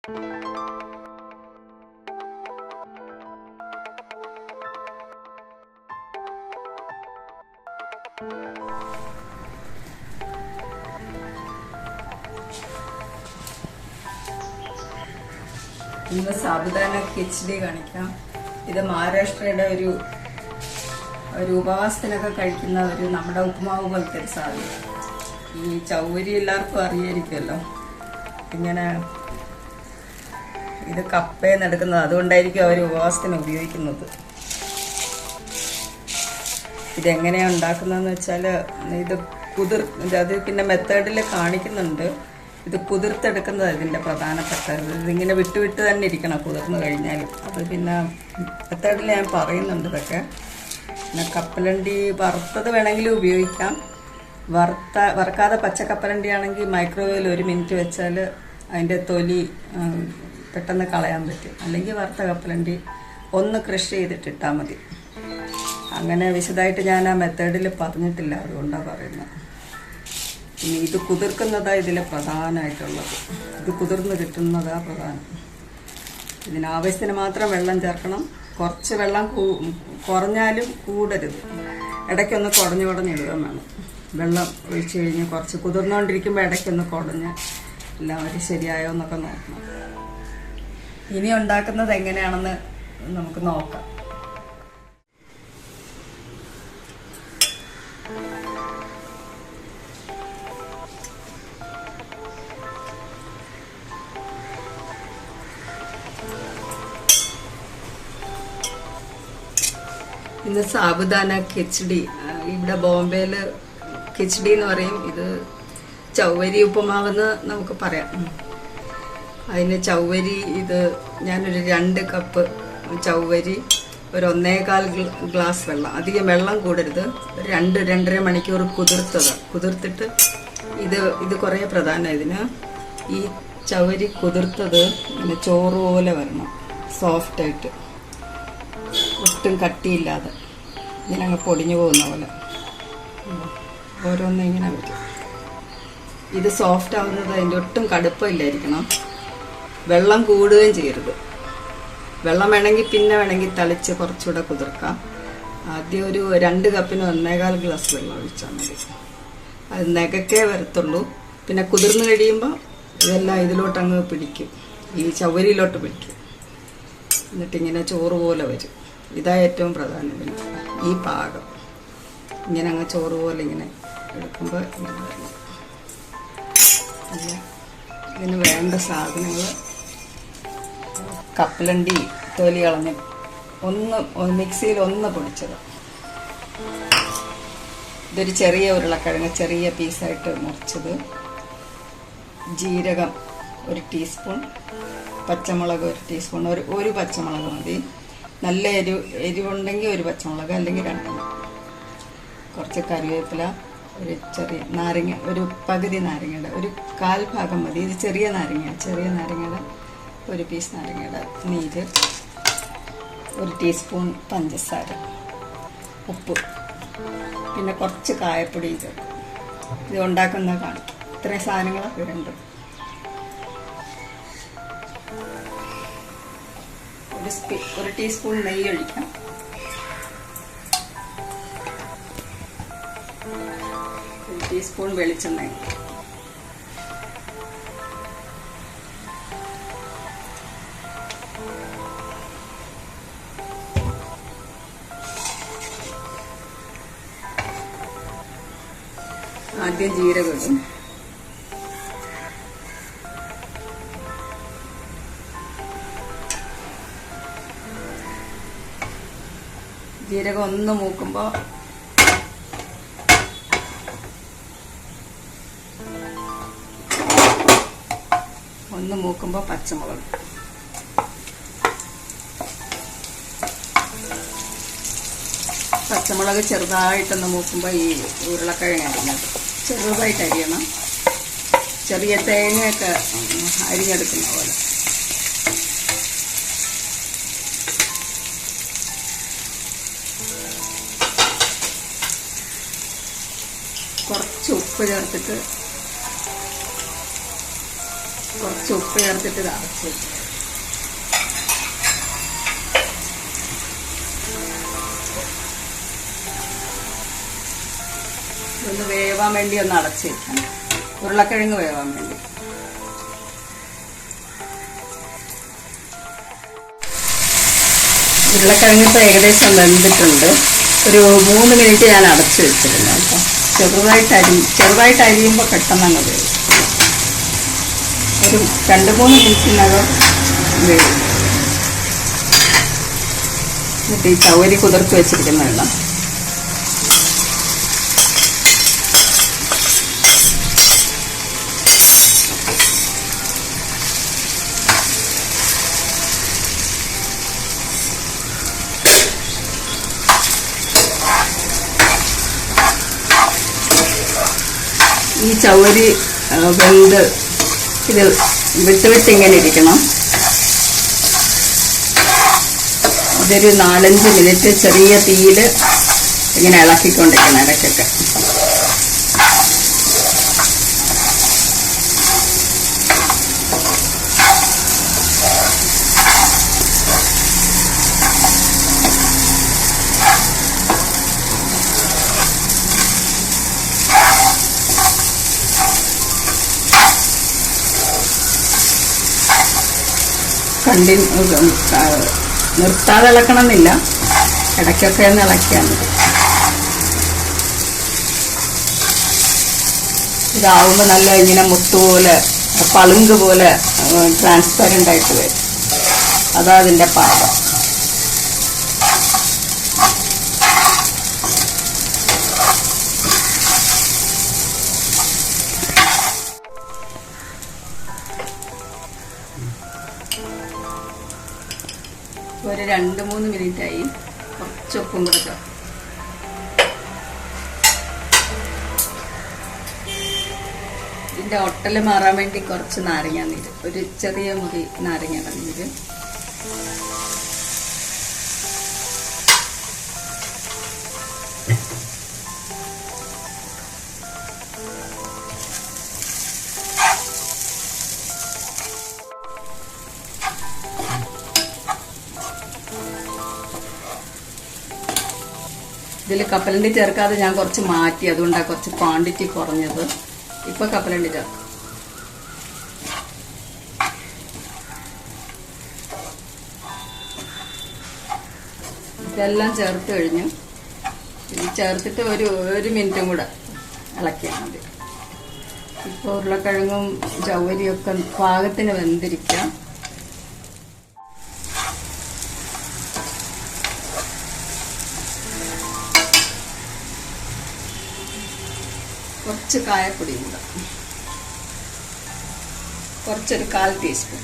ഇന്ന് സാബുദാന കിച്ചടി കാണിക്കാം. ഇത് മഹാരാഷ്ട്രയുടെ ഒരു ഉപവാസത്തിനൊക്കെ കഴിക്കുന്ന നമ്മുടെ ഉപ്പുമാവ് പോലത്തെ ഒരു സാധനം. ഈ ചൗവരി എല്ലാവർക്കും അറിയായിരിക്കുമല്ലോ. ഇങ്ങനെ ഇത് കപ്പയെന്ന് എടുക്കുന്നത്, അതുകൊണ്ടായിരിക്കും അവർ ഉപവാസത്തിന് ഉപയോഗിക്കുന്നത്. ഇതെങ്ങനെയാണ് ഉണ്ടാക്കുന്നതെന്ന് വെച്ചാൽ ഇത് അത് പിന്നെ മെത്തേഡിൽ കാണിക്കുന്നുണ്ട്. ഇത് കുതിർത്തെടുക്കുന്നത് ഇതിൻ്റെ പ്രധാനപ്പെട്ടത്. ഇതിങ്ങനെ വിട്ട് തന്നെ ഇരിക്കണം കുതിർന്ന് കഴിഞ്ഞാൽ. അത് പിന്നെ മെത്തേഡിൽ ഞാൻ പറയുന്നുണ്ട് ഇതൊക്കെ. പിന്നെ കപ്പലണ്ടി വറുത്തത് വേണമെങ്കിലും ഉപയോഗിക്കാം. വറുക്കാതെ പച്ചക്കപ്പലണ്ടി ആണെങ്കിൽ മൈക്രോവേവിൽ 1 മിനിറ്റ് വെച്ചാൽ അതിൻ്റെ തൊലി പെട്ടെന്ന് കളയാൻ പറ്റും. അല്ലെങ്കിൽ വറുത്ത കപ്പലണ്ടി ഒന്ന് ക്രഷ് ചെയ്തിട്ടിട്ടാൽ മതി. അങ്ങനെ വിശദമായിട്ട് ഞാൻ ആ മെത്തേഡിൽ പറഞ്ഞിട്ടില്ല, അതുകൊണ്ടാണ് പറയുന്നത്. ഇനി ഇത് കുതിർക്കുന്നതാണ് ഇതിൽ പ്രധാനമായിട്ടുള്ളത്. ഇത് കുതിർന്ന് കിട്ടുന്നതാണ് പ്രധാനം. ഇതിനാവശ്യത്തിന് മാത്രം വെള്ളം ചേർക്കണം. കുറച്ച് വെള്ളം കുറഞ്ഞാലും കൂടരുത്. ഇടയ്ക്കൊന്ന് കുടഞ്ഞിടുക വേണം. വെള്ളം ഒഴിച്ച് കഴിഞ്ഞ് കുറച്ച് കുതിർന്നുകൊണ്ടിരിക്കുമ്പോൾ ഇടയ്ക്കൊന്ന് കുടഞ്ഞ് എല്ലാവരും ശരിയായോ എന്നൊക്കെ നോക്കണം. ഇനി ഉണ്ടാക്കുന്നത് എങ്ങനെയാണെന്ന് നമുക്ക് നോക്കാം. ഇന്ന് സാബുദാന കിച്ചടി. ഇവിടെ ബോംബെയിൽ കിച്ചടി എന്ന് പറയും. ഇത് ചൗവരി ഉപ്പുമാവെന്ന് നമുക്ക് പറയാം. അതിന് ചൗവരി ഇത് ഞാനൊരു 2 കപ്പ് ചൗവരി, ഒരു 1.25 ഗ്ലാസ് വെള്ളം, അധികം വെള്ളം കൂടരുത്. 2-2.5 മണിക്കൂർ കുതിർത്തിട്ട് ഇത് കുറേ പ്രധാനം. ഇതിന് ഈ ചൗവരി കുതിർത്തത് ഇങ്ങനെ ചോറ് പോലെ വരണം, സോഫ്റ്റായിട്ട്, ഒട്ടും കട്ടിയില്ലാതെ. ഇങ്ങനെ അങ്ങ് പൊടിഞ്ഞു പോകുന്ന പോലെ ഓരോന്നും ഇങ്ങനെ വരും. ഇത് സോഫ്റ്റ് ആവുന്നത് അതിൻ്റെ ഒട്ടും കടുപ്പമില്ലായിരിക്കണം. വെള്ളം കൂടുകയും ചെയ്യരുത്. വെള്ളം വേണമെങ്കിൽ തളിച്ച് കുറച്ചുകൂടെ കുതിർക്കാം. ആദ്യം ഒരു 2 കപ്പിന് 1.25 ഗ്ലാസ് വെള്ളം ഒഴിച്ചാൽ മതി. അത് നെകക്കേ വരത്തുള്ളൂ. പിന്നെ കുതിർന്ന് കഴിയുമ്പോൾ ഇതെല്ലാം ഇതിലോട്ടങ്ങ് പിടിക്കും, ഈ ചവരിയിലോട്ട് പിടിക്കും. എന്നിട്ടിങ്ങനെ ചോറ് പോലെ വരും. ഇതാ ഏറ്റവും പ്രധാനം. ഈ പാകം ഇങ്ങനെ അങ്ങ് ചോറ് പോലെ ഇങ്ങനെ എടുക്കുമ്പോൾ ഇങ്ങനെ വരണം. ഇതിന് വേണ്ട സാധനങ്ങൾ: കപ്പലണ്ടി തൊലി കളഞ്ഞ് മിക്സിയിൽ ഒന്ന് പൊടിച്ചത്, ഇതൊരു ചെറിയ ഉരുളക്കിഴങ്ങ് ചെറിയ പീസായിട്ട് മുറിച്ചത്, ജീരകം 1 ടീസ്പൂൺ, പച്ചമുളക് 1 ടീസ്പൂൺ, ഒരു പച്ചമുളക് മതി. നല്ല എരിവുണ്ടെങ്കിൽ 1 പച്ചമുളക്, അല്ലെങ്കിൽ 2, കുറച്ച് കറിവേപ്പില, ഒരു ചെറിയ നാരങ്ങ, ഒരു പകുതി നാരങ്ങയുടെ 1/4 ഭാഗം മതി. ഇത് ചെറിയ നാരങ്ങയുടെ 1 പീസ് നാരങ്ങയുടെ നീര്, 1 ടീസ്പൂൺ പഞ്ചസാര, ഉപ്പ്, പിന്നെ കുറച്ച് കായപ്പൊടി ചേർക്കും. ഇത് ഉണ്ടാക്കുന്ന കാണിക്കും. ഇത്രയും സാധനങ്ങളൊക്കെ വേണ്ടത്. ഒരു ടീസ്പൂൺ നെയ്യ് ഒഴിക്കാം. ഒരു ടീസ്പൂൺ വെളിച്ചെണ്ണ, ആദ്യം ജീരകം ഇടും. ജീരകം ഒന്ന് മൂക്കുമ്പോൾ പച്ചമുളക്, ചെറുതായിട്ടൊന്ന് മൂക്കുമ്പോൾ ഈ ഉരുളക്കിഴങ്ങ് അരിഞ്ഞത് ചെറുതായിട്ട് അരിയണം. ചെറിയ തേങ്ങയൊക്കെ അരിഞ്ഞെടുക്കുന്ന പോലെ. കുറച്ച് ഉപ്പ് ചേർത്തിട്ട് കുറച്ച് ഉപ്പ് ചേർത്തിട്ട് ഇത് അടച്ച് വെച്ചു. ഒന്ന് വേവാൻ വേണ്ടി ഒന്ന് അടച്ച് വെക്കാം. ഉരുളക്കിഴങ്ങ് വേവാൻ വേണ്ടി. ഉരുളക്കിഴങ്ങ് ഇപ്പോൾ ഏകദേശം വെന്തിട്ടുണ്ട്. ഒരു 3 മിനിറ്റ് ഞാൻ അടച്ചു വെച്ചിരുന്നു കേട്ടോ. ചെറുതായിട്ട് അരിയുമ്പോൾ പെട്ടെന്ന് അങ്ങ് വേവും. ഒരു 2-3 മിനിറ്റിനകം വേവും. എന്നിട്ട് ഈ ചവരി കുതിർത്ത് വെച്ചിരിക്കുന്ന വെള്ളം ഈ ചവരി വെന്ത് ഇത് വിട്ട് ഇങ്ങനെ ഇരിക്കണം. ഇതൊരു 4-5 മിനിറ്റ് ചെറിയ തീയിൽ ഇങ്ങനെ ഇളക്കിക്കൊണ്ടിരിക്കണം ഇടയ്ക്കൊക്കെ. നിർത്താതെ ഇളക്കണം എന്നില്ല, ഇടയ്ക്കൊക്കെ ഒന്ന് ഇളക്കിയാൽ മതി. ഇതാവുമ്പോൾ നല്ല ഇങ്ങനെ മുത്തുപോലെ പളുങ്ക് പോലെ ട്രാൻസ്പെറൻ്റ് ആയിട്ട് വരും. അതാ അതിൻ്റെ പാകം. ഒരു 2-3 മിനിറ്റായി. കുറച്ച് ഉപ്പും കൂടെ ചേർക്കും. ഇതിൻ്റെ ഒട്ടൽ മാറാൻ വേണ്ടി കുറച്ച് നാരങ്ങാനീര്, ഒരു ചെറിയ മുറി നാരങ്ങയുടെ നീര്. ഇതിൽ കപ്പലണ്ടി ചേർക്കാതെ ഞാൻ കുറച്ച് മാറ്റി, അതുകൊണ്ടാണ് കുറച്ച് ക്വാണ്ടിറ്റി കുറഞ്ഞത്. ഇപ്പൊ കപ്പലണ്ടി ചേർക്കാം. ഇതെല്ലാം ചേർത്ത് കഴിഞ്ഞു. ഇത് ചേർത്തിട്ട് ഒരു മിനിറ്റും കൂടെ ഇളക്കിയാൽ മതി. ഇപ്പോൾ ഉരുളക്കിഴങ്ങും ചവ്വരിയൊക്കെ പാകത്തിന് വെന്തിരിക്കാം. കുറച്ച് കായപ്പൊടിയും കൂടെ, കുറച്ചൊരു 1/4 ടീസ്പൂൺ.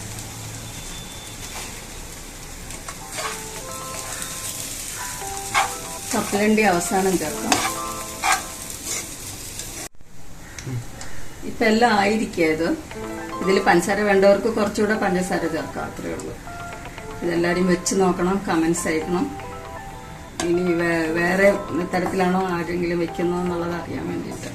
കപ്പലണ്ടി അവസാനം ചേർക്കാം. ഇപ്പം എല്ലാം ആയിരിക്കും. ഇതിൽ പഞ്ചസാര വേണ്ടവർക്ക് കുറച്ചുകൂടെ പഞ്ചസാര ചേർക്കാം, അത്രയേ ഉള്ളൂ. ഇതെല്ലാവരും വെച്ച് നോക്കണം, കമൻസ് അയക്കണം. ഇനി വേറെ തരത്തിലാണോ ആരെങ്കിലും വെക്കുന്നതെന്നുള്ളത് അറിയാൻ വേണ്ടിയിട്ട്.